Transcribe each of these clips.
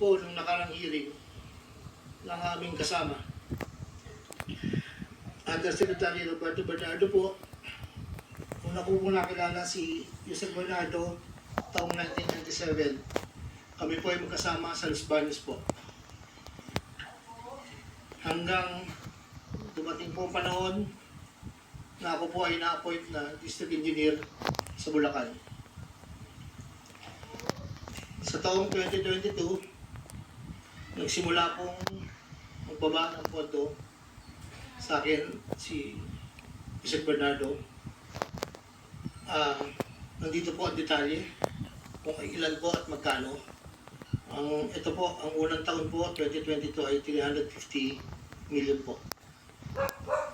po nung nakarang hearing ng aming kasama, Undersecretary Roberto Bernardo po, una ko po nakilala si Yusek Bernardo taong 1997. Kami po ay magkasama sa Los Baños po. Hanggang dumating po panahon na ako po ay na-appoint na District Engineer sa Bulacan. Sa taong 2022, nagsimula pong magbaba ng pondo sa akin si Yusek Bernardo. Nandito po ang detalye kung ilan po at magkano. Ito po, ang unang taon po, 2022 ay 350 million po.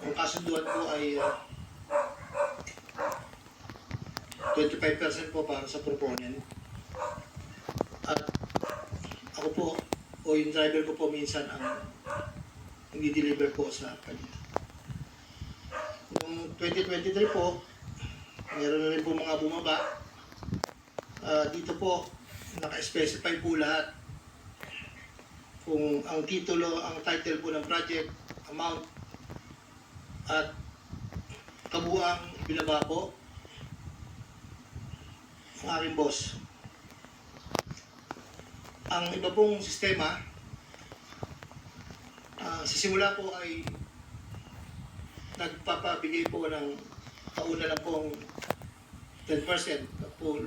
Ang kasunduan po ay 25% po para sa proponent. At ako po, o yung driver ko po minsan ang nag-deliver po sa kanya. Noong 2023 po, meron na rin po mga bumaba. Dito po, naka-specify po lahat kung ang titulo, ang title po ng project, amount, at kabuang binaba po ang aking boss. Ang iba pong sistema, sa simula po ay nagpapabigay po ng kauna lang pong 10% po